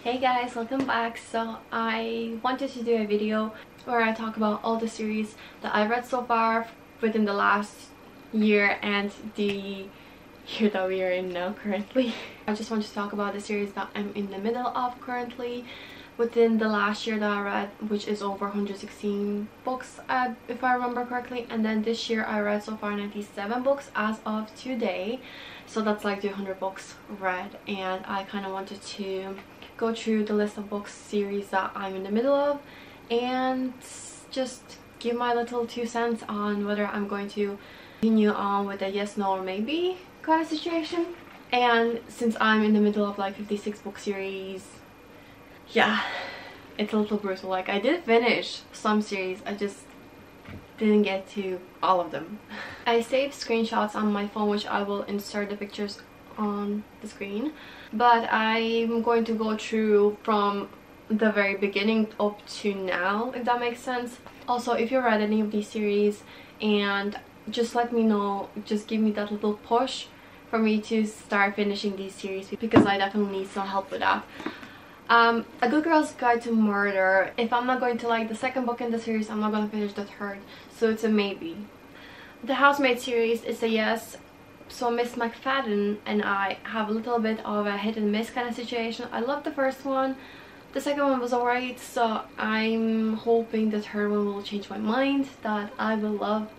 Hey guys, welcome back. So I wanted to do a video where I talk about all the series that I read so far within the last year and the year that we are in now currently. I just want to talk about the series that I'm in the middle of currently within the last year that I read, which is over 116 books if I remember correctly, and then this year I read so far 97 books as of today, so that's like 200 books read. And I kind of wanted to go through the list of books series that I'm in the middle of and just give my little 2 cents on whether I'm going to continue on with a yes, no, or maybe kind of situation. And since I'm in the middle of like 56 book series, yeah, it's a little brutal. Like, I did finish some series, I just didn't get to all of them. I saved screenshots on my phone, which I will insert the pictures on the screen, but I'm going to go through from the very beginning up to now, if that makes sense. Also, if you read any of these series, and just let me know, just give me that little push for me to start finishing these series, because I definitely need some help with that. A Good Girl's Guide to Murder, if I'm not going to like the second book in the series, I'm not going to finish the third, so it's a maybe. The Housemaid series is a yes. So Miss McFadden and I have a little bit of a hit and miss kind of situation. I loved the first one, the second one was alright, so I'm hoping the third one will change my mind, that I will love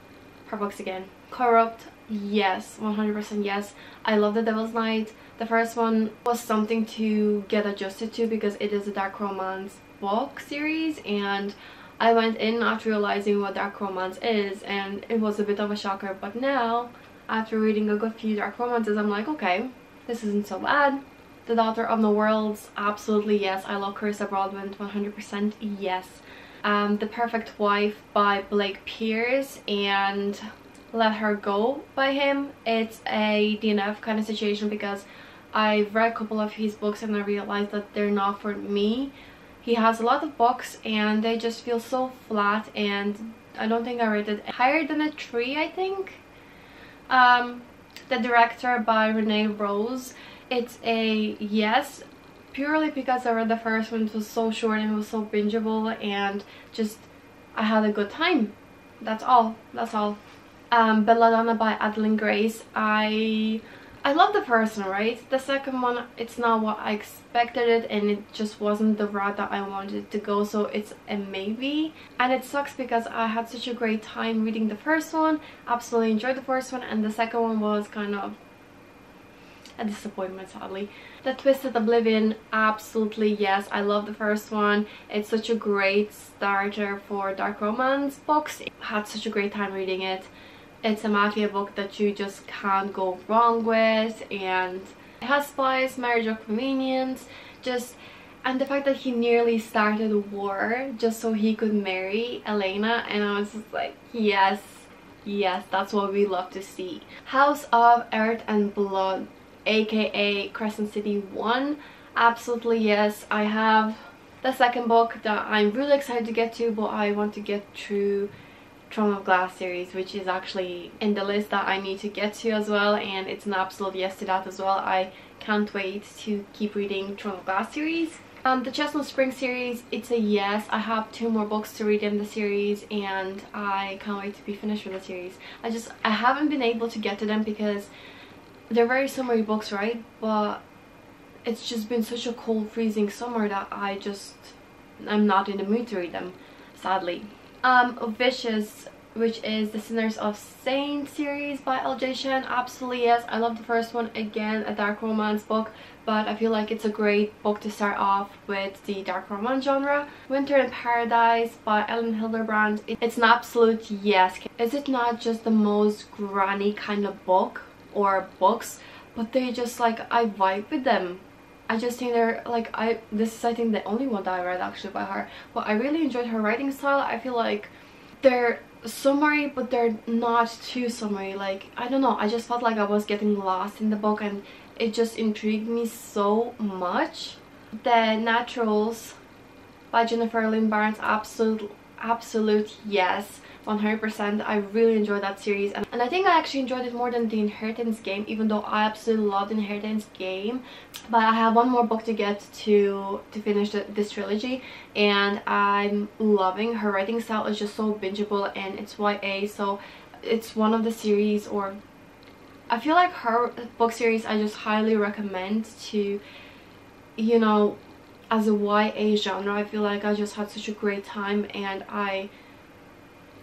her books again. Corrupt, yes, 100% yes. I love The Devil's Night. The first one was something to get adjusted to because it is a dark romance book series, and I went in not realizing what dark romance is, and it was a bit of a shocker. But now, after reading a good few dark romances, I'm like, okay, this isn't so bad. The Daughter of the Worlds, absolutely yes. I love Carissa Broadbent, 100% yes. The Perfect Wife by Blake Pierce and Let Her Go by him. It's a DNF kind of situation because I've read a couple of his books and I realized that they're not for me. He has a lot of books and they just feel so flat, and I don't think I rated higher than a 3, I think. The Director by Renee Rose, it's a yes, purely because I read the first one. It was so short and it was so bingeable, and just I had a good time. That's all. Belladonna by Adalyn Grace, I love the first one, right? The second one, it's not what I expected it, and it just wasn't the route that I wanted it to go, so it's a maybe. And it sucks because I had such a great time reading the first one, absolutely enjoyed the first one, and the second one was kind of a disappointment, sadly. The Twisted Oblivion, absolutely yes. I love the first one. It's such a great starter for dark romance books. I had such a great time reading it. It's a mafia book that you just can't go wrong with, and it has spies, marriage of convenience, and the fact that he nearly started a war just so he could marry Elena, and I was just like, yes, that's what we love to see. House of Earth and Blood, aka Crescent City 1, absolutely yes. I have the second book that I'm really excited to get to, but I want to get through Throne of Glass series, which is actually in the list that I need to get to as well, and it's an absolute yes to that as well. I can't wait to keep reading Throne of Glass series. The Chestnut Spring series, it's a yes. I have 2 more books to read in the series, and I can't wait to be finished with the series. I haven't been able to get to them because they're very summery books, right? But it's just been such a cold, freezing summer that I'm not in the mood to read them, sadly. Vicious, which is the Sinners of Saint series by LJ Shen, absolutely yes. I love the first one, again a dark romance book, but I feel like it's a great book to start off with the dark romance genre. Winter in Paradise by Elin Hilderbrand, it's an absolute yes. Is it not just the most granny kind of book or books, but they just like, I vibe with them. I just think they're like, this is I think the only one that I read actually by her, but I really enjoyed her writing style. I feel like they're summary, but they're not too summary. Like, I don't know, I just felt like I was getting lost in the book, and it just intrigued me so much. The Naturals by Jennifer Lynn Barnes, absolute yes, 100%. I really enjoyed that series, and I think I actually enjoyed it more than the Inheritance game, even though I absolutely loved the Inheritance game. But I have one more book to get to finish this trilogy, and I'm loving her writing style. Is just so bingeable, and it's YA, so it's one of the series, or I feel like her book series I just highly recommend to, you know, as a YA genre. I feel like I just had such a great time, and I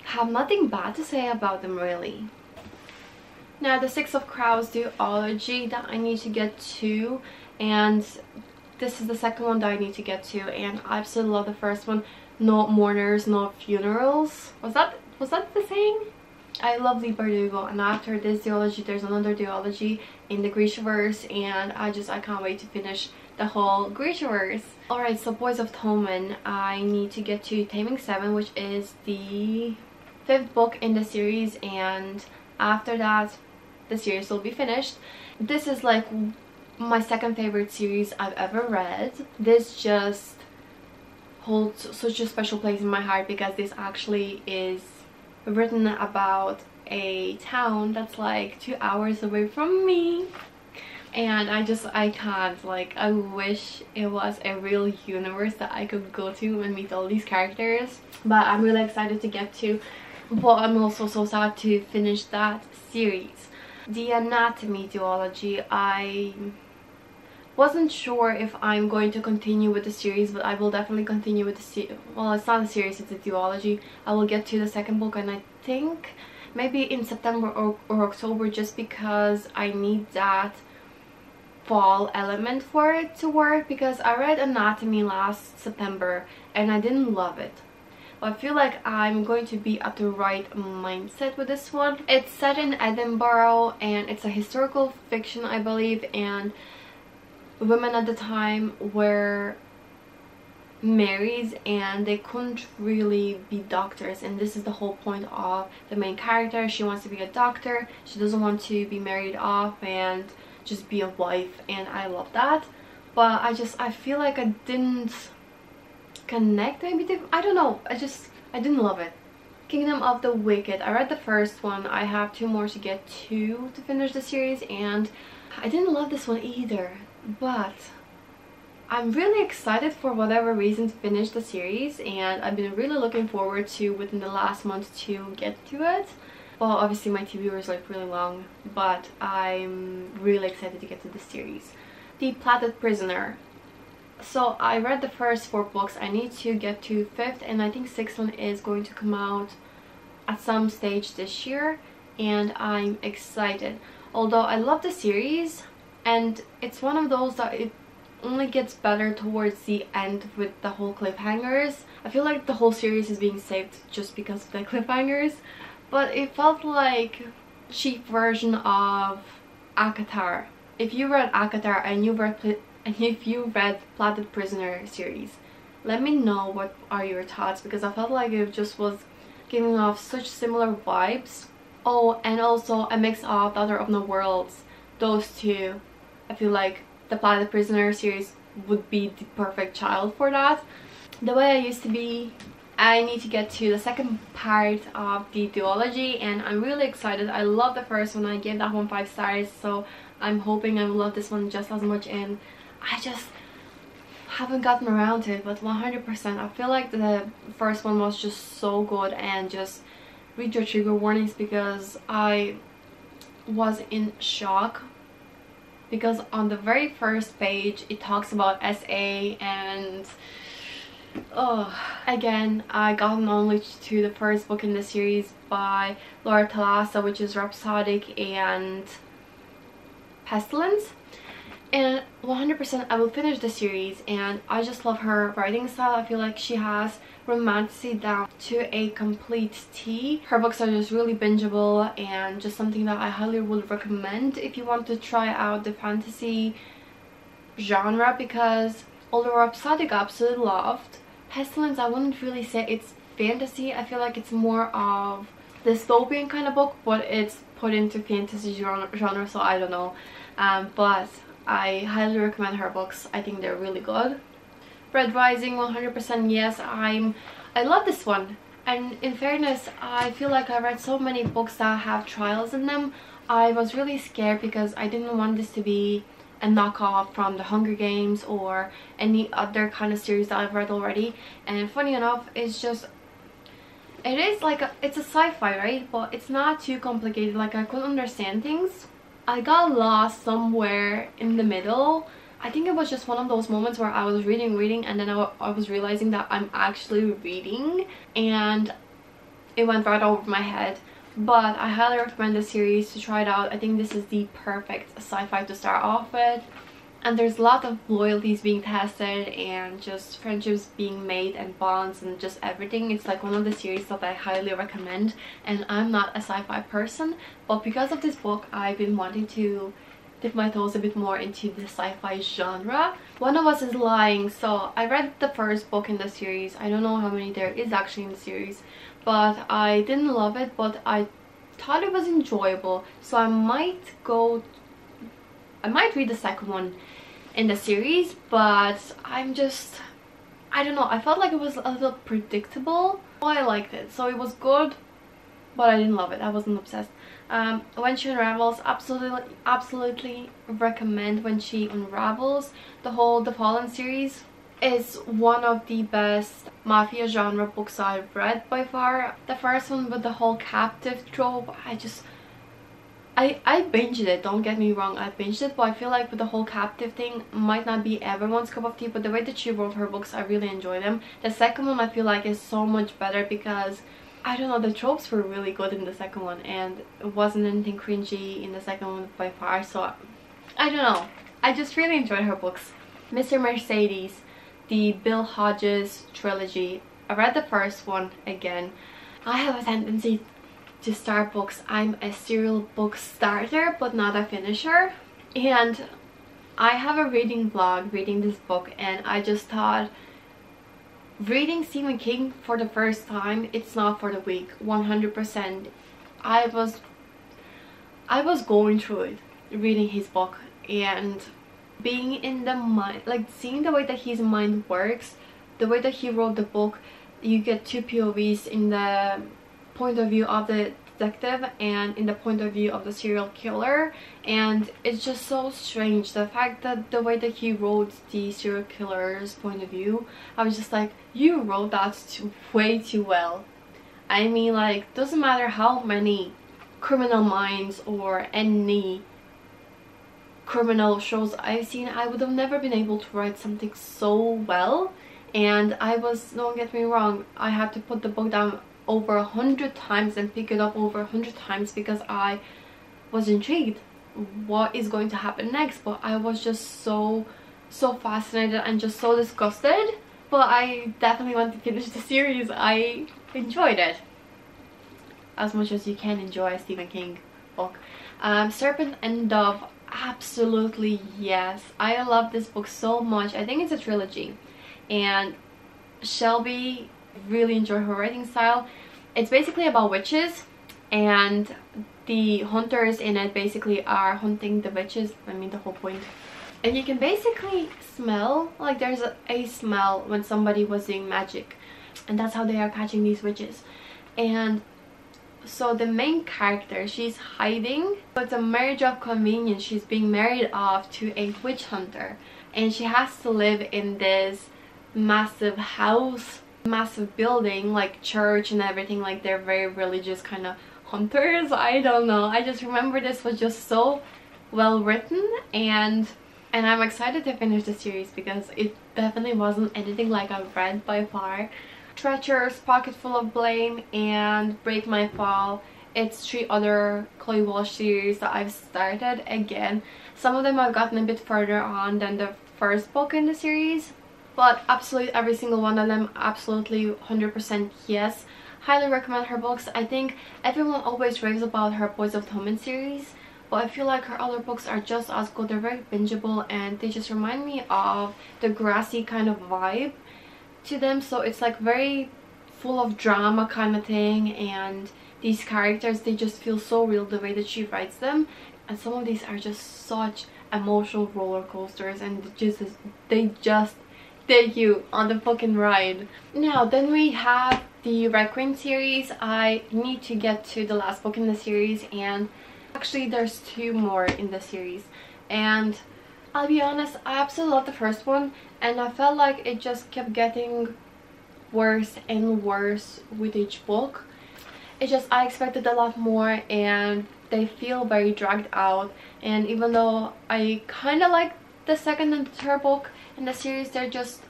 have nothing bad to say about them really. Now the Six of Crows duology that I need to get to, and this is the second one that I need to get to, and I absolutely love the first one. No mourners, no funerals. Was that the saying? I love the Bardugo, and after this duology there's another duology in the Grishaverse, and I can't wait to finish the whole Grishaverse. Alright, so Boys of Toman, I need to get to Taming 7, which is the 5th book in the series, and after that the series will be finished. This is like my second favorite series I've ever read. This just holds such a special place in my heart because this actually is written about a town that's like 2 hours away from me, and I can't, like, I wish it was a real universe that I could go to and meet all these characters. But I'm really excited to get to, but I'm also so sad to finish that series. The Anatomy Duology, I wasn't sure if I'm going to continue with the series, but I will definitely continue with the well, it's not a series, it's a duology. I will get to the second book, and I think maybe in September or October, just because I need that fall element for it to work, because I read Anatomy last September and I didn't love it. I feel like I'm going to be at the right mindset with this one. It's set in Edinburgh, and it's a historical fiction, I believe, and women at the time were married and they couldn't really be doctors, and this is the whole point of the main character. She wants to be a doctor, she doesn't want to be married off and just be a wife, and I love that. But I feel like I didn't connect, maybe I don't know, I didn't love it. Kingdom of the Wicked, I read the first one. I have 2 more to get to finish the series, and I didn't love this one either, but I'm really excited for whatever reason to finish the series, and I've been really looking forward to within the last month to get to it. Well, obviously my TBR is like really long, but I'm really excited to get to this series. The Platted Prisoner. So I read the first 4 books. I need to get to 5th, and I think 6th one is going to come out at some stage this year, and I'm excited. Although I love the series, and it's one of those that it only gets better towards the end with the whole cliffhangers. I feel like the whole series is being saved just because of the cliffhangers, but it felt like a cheap version of ACOTAR. If you read ACOTAR and if you read Platted Prisoner series, let me know what are your thoughts, because I felt like it just was giving off such similar vibes. Oh, and also a mix of Daughter of No Worlds. Those two, I feel like the Platted Prisoner series would be the perfect child for that. The Way I Used to Be, I need to get to the second part of the duology, and I'm really excited. I love the first one. I gave that one 5 stars, so I'm hoping I will love this one just as much, and I just haven't gotten around to it. But 100%, I feel like the first one was just so good, and just read your trigger warnings, because I was in shock, because on the very first page it talks about SA, and again, I got knowledge to the first book in the series by Laura Thalassa, which is Rhapsodic and Pestilence, and 100% I will finish the series, and I just love her writing style. I feel like she has romanticy down to a complete T. Her books are just really bingeable, and just something that I highly would recommend if you want to try out the fantasy genre, because although Rhapsodic I absolutely loved, Pestilence I wouldn't really say it's fantasy. I feel like it's more of dystopian kind of book, but it's put into fantasy genre, so I don't know. But I highly recommend her books. I think they're really good. Red Rising, 100% yes. I love this one. And in fairness, I feel like I read so many books that have trials in them. I was really scared because I didn't want this to be a knockoff from the Hunger Games or any other kind of series that I've read already. And funny enough, it's just, it is like it's a sci-fi, right? But it's not too complicated. Like, I could understand things. I got lost somewhere in the middle. I think it was just one of those moments where I was reading and then I was realizing that I'm actually reading, and it went right over my head. But I highly recommend this series to try it out. I think this is the perfect sci-fi to start off with, and there's a lot of loyalties being tested and just friendships being made and bonds and just everything. It's like one of the series that I highly recommend, and I'm not a sci-fi person, but because of this book I've been wanting to dip my toes a bit more into the sci-fi genre. One of Us is Lying. So I read the first book in the series. I don't know how many there is actually in the series, but I didn't love it, but I thought it was enjoyable, so I might read the second one in the series. But I don't know, I felt like it was a little predictable. I liked it, so it was good, but I didn't love it. I wasn't obsessed. When She Unravels, absolutely recommend When She Unravels. The Fallen series is one of the best mafia genre books I've read by far. The first one with the whole captive trope, I binged it, don't get me wrong, I binged it, but I feel like with the whole captive thing might not be everyone's cup of tea, but the way that she wrote her books, I really enjoy them. The second one I feel like is so much better because, I don't know, the tropes were really good in the second one, and it wasn't anything cringy in the second one by far, so I don't know. I just really enjoyed her books. Mr. Mercedes, the Bill Hodges trilogy. I read the first one again. I have a tendency to start books. I'm a serial book starter but not a finisher, and I have a reading vlog reading this book, and I just thought, reading Stephen King for the first time, it's not for the weak. 100%. I was going through it reading his book, and being in the mind, like seeing the way that his mind works, the way that he wrote the book. You get two POVs, in the point of view of the detective and in the point of view of the serial killer, and it's just so strange, the fact that the way that he wrote the serial killer's point of view, I was just like, you wrote that way too well. I mean, like, doesn't matter how many Criminal Minds or any criminal shows I've seen, I would have never been able to write something so well. And don't get me wrong, I had to put the book down over 100 times and pick it up over 100 times because I was intrigued what is going to happen next, but I was just so fascinated and just so disgusted. But I definitely want to finish the series. I enjoyed it as much as you can enjoy a Stephen King book. Serpent and Dove, absolutely yes. I love this book so much. I think it's a trilogy, and Shelby really enjoy her writing style. It's basically about witches, and the hunters in it basically are hunting the witches. I mean, the whole point. And you can basically smell, like there's a smell when somebody was doing magic, and that's how they are catching these witches. And so the main character, she's hiding, but it's a marriage of convenience. She's being married off to a witch hunter, and she has to live in this massive house, massive building, like church and everything. Like, they're very religious kind of hunters. I don't know, I just remember this was just so well written, and I'm excited to finish the series because it definitely wasn't anything like I've read by far. Treacherous, Pocketful of Blame, and Break My Fall. It's 3 other Chloe Walsh series that I've started again. Some of them I've gotten a bit further on than the first book in the series, but absolutely every single one of them, absolutely 100% yes. Highly recommend her books. I think everyone always raves about her Boys of Tommen series, but I feel like her other books are just as good. They're very bingeable, and they just remind me of the Grassy kind of vibe to them. So it's like very full of drama kind of thing, and these characters, they just feel so real the way that she writes them. And some of these are just such emotional roller coasters, and they just take you on the fucking ride. Now then we have the Red Queen series. I need to get to the last book in the series, and actually there's 2 more in the series, and I'll be honest, I absolutely love the first one, and I felt like it just kept getting worse and worse with each book. It's just I expected a lot more, and they feel very dragged out. And even though I kind of like the second and the third book in the series, they're just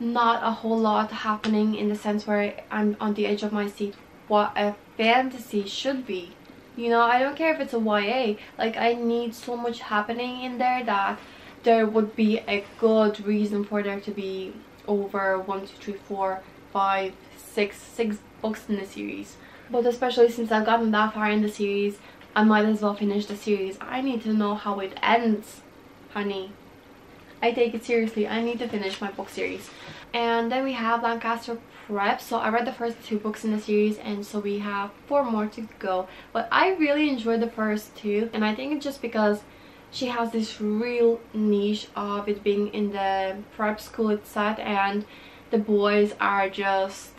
not a whole lot happening in the sense where I'm on the edge of my seat what a fantasy should be. You know, I don't care if it's a YA, like I need so much happening in there that there would be a good reason for there to be over 1, 2, 3, 4, 5, 6 books in the series. But especially since I've gotten that far in the series, I might as well finish the series. I need to know how it ends, honey. I take it seriously. I need to finish my book series. And then we have Lancaster Prep. So I read the first 2 books in the series, and so we have 4 more to go. But I really enjoyed the first 2, and I think it's just because she has this real niche of it being in the prep school it's set, and the boys are just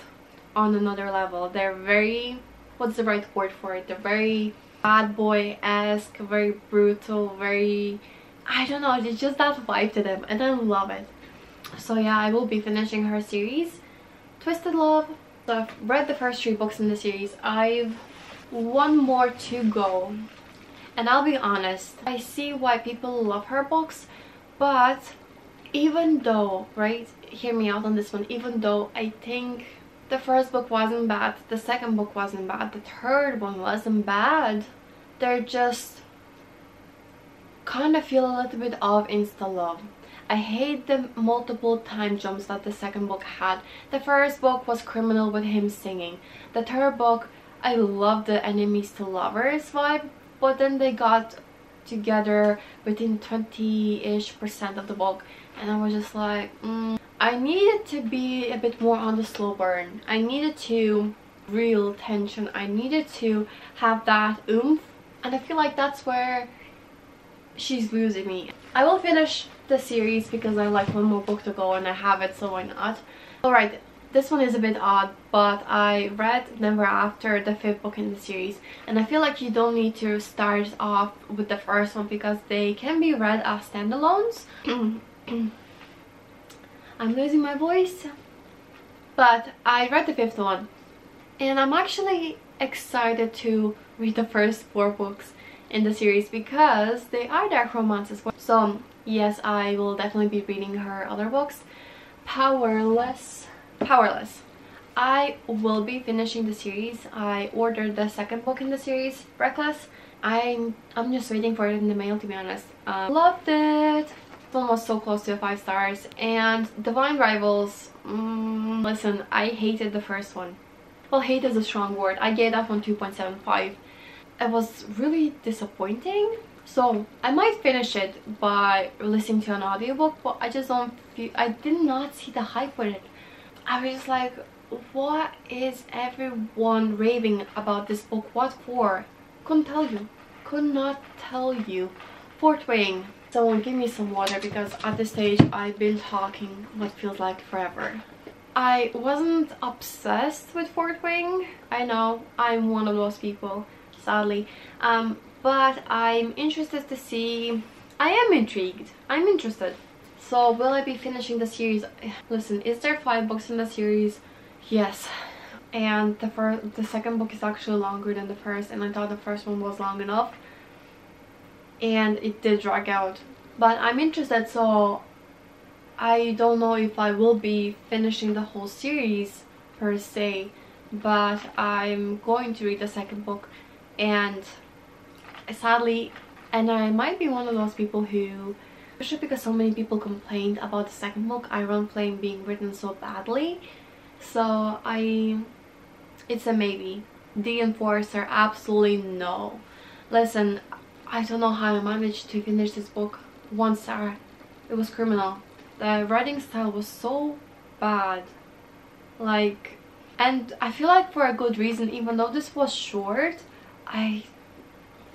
on another level. They're very, what's the right word for it? They're very bad boy-esque, very brutal, very, I don't know, it's just that vibe to them, and I love it. So yeah, I will be finishing her series, Twisted Love. So I've read the first 3 books in the series. I've 1 more to go, and I'll be honest, I see why people love her books, but even though, right, hear me out on this one, even though I think the first book wasn't bad, the second book wasn't bad, the third one wasn't bad, they're just kind of feel a little bit of insta love. I hate the multiple time jumps that the second book had. The first book was criminal with him singing. The third book, I love the enemies to lovers vibe, but then they got together within 20-ish% of the book, and I was just like, I needed to be a bit more on the slow burn. I needed to real tension. I needed to have that oomph, and I feel like that's where she's losing me. I will finish the series because I like 1 more book to go and I have it, so why not? Alright, this one is a bit odd, but I read Never After, the 5th book in the series, and I feel like you don't need to start off with the first one because they can be read as standalones. I'm losing my voice. But I read the 5th one, and I'm actually excited to read the first 4 books in the series because they are dark romances. So yes, I will definitely be reading her other books. Powerless. I will be finishing the series. I ordered the 2nd book in the series, Reckless. I'm just waiting for it in the mail, to be honest. Loved it. This one was so close to 5 stars. And Divine Rivals, listen, I hated the first one. Well, hate is a strong word. I gave that one 2.75. It was really disappointing. So I might finish it by listening to an audiobook, but I just don't feel, I did not see the hype with it. I was just like, what is everyone raving about this book? What for? Couldn't tell you. Could not tell you. Fourth Wing. Someone give me some water because at this stage I've been talking what feels like forever. I wasn't obsessed with Fourth Wing. I know I'm one of those people, sadly. But I'm interested to see. I am intrigued. I'm interested. So will I be finishing the series? Listen, is there 5 books in the series? Yes. And the 2nd book is actually longer than the first, and I thought the first one was long enough. And it did drag out. But I'm interested, so I don't know if I will be finishing the whole series per se, but I'm going to read the 2nd book. And sadly, and I might be one of those people who, especially because so many people complained about the 2nd book, Iron Flame, being written so badly, so it's a maybe. The Enforcer, absolutely no. Listen, I don't know how I managed to finish this book. 1 star. It was criminal. The writing style was so bad, like, and I feel like for a good reason. Even though this was short,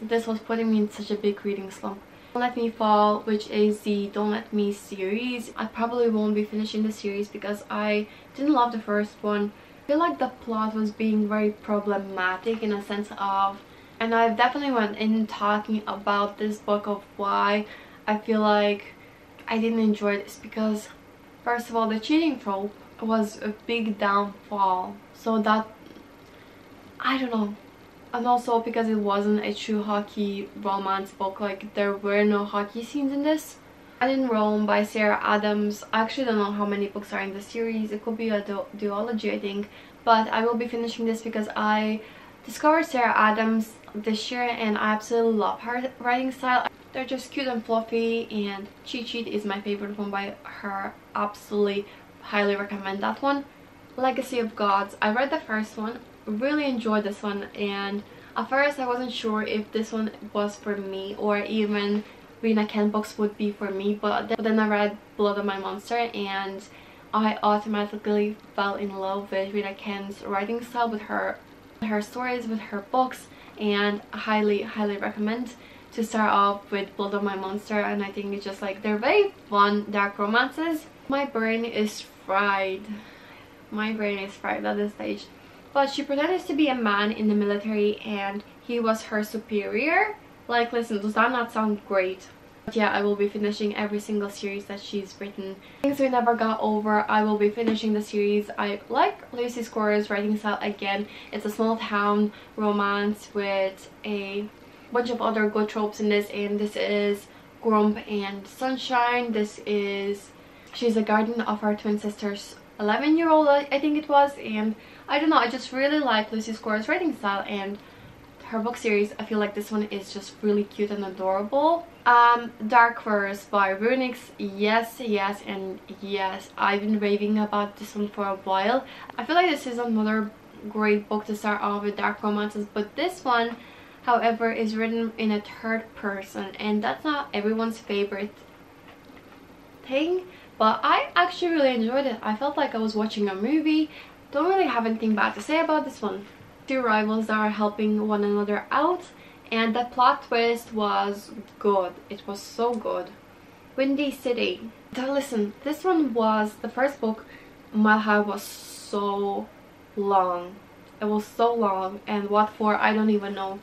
this was putting me in such a big reading slump. Don't Let Me Fall, which is the Don't Let Me series. I probably won't be finishing the series because I didn't love the first one. I feel like the plot was being very problematic in a sense of, and I've definitely went in talking about this book of why I feel like I didn't enjoy this, because first of all, the cheating trope was a big downfall, so that, I don't know. And also because it wasn't a true hockey romance book, like there were no hockey scenes in this. And in Rome by Sarah Adams, I actually don't know how many books are in the series. It could be a duology, I think, but I will be finishing this because I discovered Sarah Adams this year and I absolutely love her writing style. They're just cute and fluffy, and Cheat Sheet is my favorite one by her. Absolutely highly recommend that one. Legacy of Gods, I read the first one, really enjoyed this one, and at first I wasn't sure if this one was for me or even Rina Ken books would be for me, but then I read Blood of My Monster and I automatically fell in love with Rina Ken's writing style, with her stories, with her books, and I highly recommend to start off with Blood of My Monster. And I think it's just like, they're very fun dark romances. My brain is fried. My brain is fried at this stage. But she pretended to be a man in the military and he was her superior. Like, listen, does that not sound great? But yeah, I will be finishing every single series that she's written. Things We Never Got Over, I will be finishing the series. I like Lucy Score's writing style again. It's a small town romance with a bunch of other good tropes in this, and this is Grump and Sunshine. This is, she's a guardian of her twin sister's 11-year-old, I think it was, and I don't know, I just really like Lucy Score's writing style and her book series. I feel like this one is just really cute and adorable. Dark Verse by Runix, yes, and yes, I've been raving about this one for a while. I feel like this is another great book to start off with dark romances, but this one, however, is written in a third person, and that's not everyone's favorite thing, but I actually really enjoyed it. I felt like I was watching a movie. Don't really have anything bad to say about this one. Two rivals that are helping one another out, and the plot twist was good. It was so good. Windy City. Now listen, this one was the first book. Mile High was so long. It was so long, and what for, I don't even know.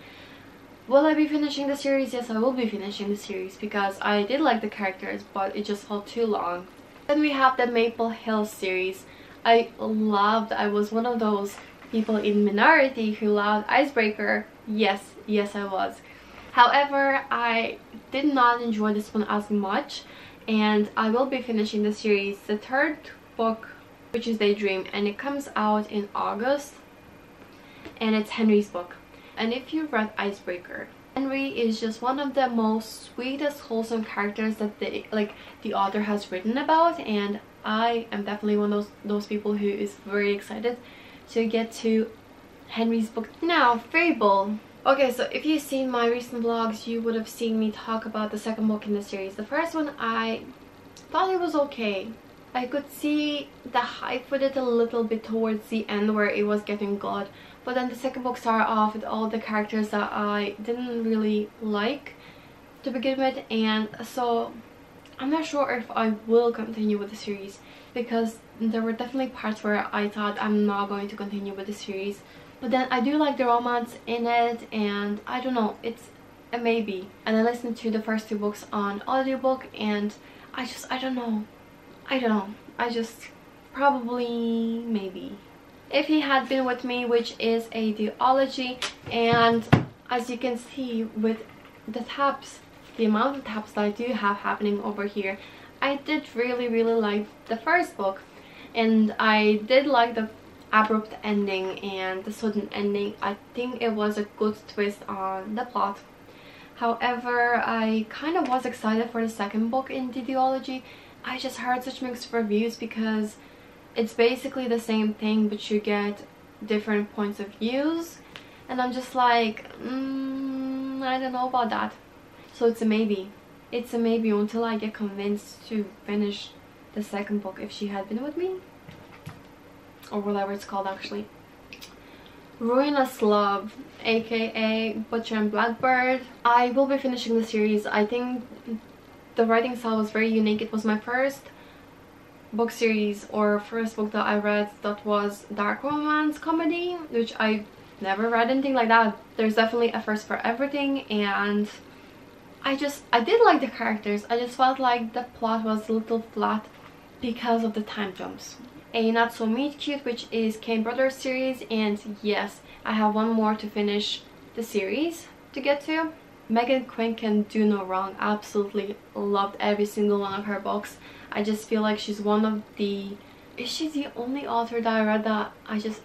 Will I be finishing the series? Yes, I will be finishing the series because I did like the characters, but it just felt too long. Then we have the Maple Hill series. I was one of those people in minority who loved Icebreaker. Yes, I was. However, I did not enjoy this one as much, and I will be finishing the series, the third book, which is Daydream, and it comes out in August, and it's Henry's book. And if you've read Icebreaker, Henry is just one of the most sweetest, wholesome characters that the author has written about, and I am definitely one of those people who is very excited to get to Henry's book. Now, Fable. Okay, so if you've seen my recent vlogs, you would have seen me talk about the second book in the series. The first one, I thought it was okay. I could see the hype with it a little bit towards the end where it was getting good. But then the second book started off with all the characters that I didn't really like to begin with. And so I'm not sure if I will continue with the series, because there were definitely parts where I thought I'm not going to continue with the series. But then I do like the romance in it, and I don't know, it's a maybe. And I listened to the first two books on audiobook, and I don't know. I just probably maybe. If He Had Been With Me, which is a duology, and as you can see with the tabs, the amount of tabs that I do have happening over here, I did really like the first book, and I did like the abrupt ending and the sudden ending. I think it was a good twist on the plot. However, I kind of was excited for the second book in the duology. I just heard such mixed reviews because it's basically the same thing, but you get different points of views, and I'm just like, I don't know about that. So it's a maybe. It's a maybe until I get convinced to finish the second book, If She Had Been With Me, or whatever it's called actually. Ruinous Love, aka Butcher and Blackbird. I will be finishing the series. I think the writing style was very unique. It was my first book series or first book that I read that was dark romance comedy, which I never read anything like that. There's definitely a first for everything, and I did like the characters. I just felt like the plot was a little flat because of the time jumps. A Not So Meet Cute, which is Kane Brothers series, and yes, I have one more to finish the series to get to. Megan Quinn can do no wrong. Absolutely loved every single one of her books. I just feel like she's one of the... Is she the only author that I read that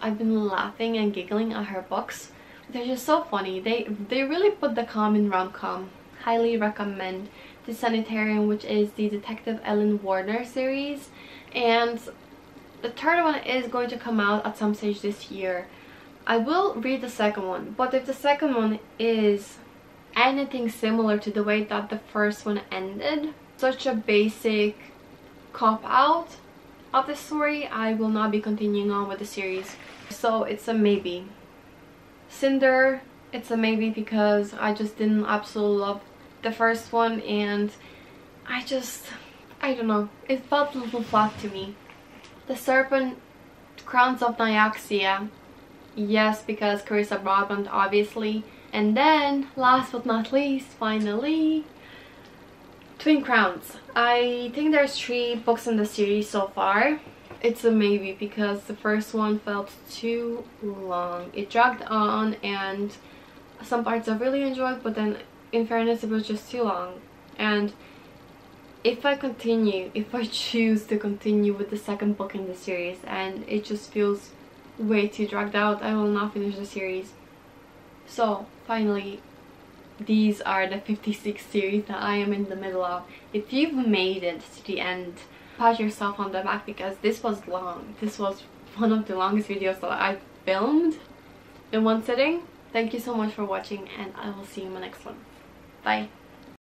I've been laughing and giggling at her books? They're just so funny. They really put the calm in rom-com. Highly recommend The Sanitarium, which is the Detective Ellen Warner series, and the third one is going to come out at some stage this year. I will read the second one, but if the second one is anything similar to the way that the first one ended, such a basic cop-out of the story, I will not be continuing on with the series. So it's a maybe. Cinder, it's a maybe because I just didn't absolutely love the first one, and I don't know, it felt a little flat to me. The Serpent, Crowns of Nyaxia, yes, because Carissa Broadbent, obviously. And then, last but not least, finally, Twin Crowns. I think there's 3 books in the series so far. It's a maybe because the first one felt too long. It dragged on, and some parts I really enjoyed, but then in fairness it was just too long. And if I choose to continue with the second book in the series and it just feels way too dragged out, I will not finish the series. So finally, these are the 56 series that I am in the middle of. If you've made it to the end, pat yourself on the back because this was long. This was one of the longest videos that I filmed in one sitting. Thank you so much for watching, and I will see you in my next one. Bye.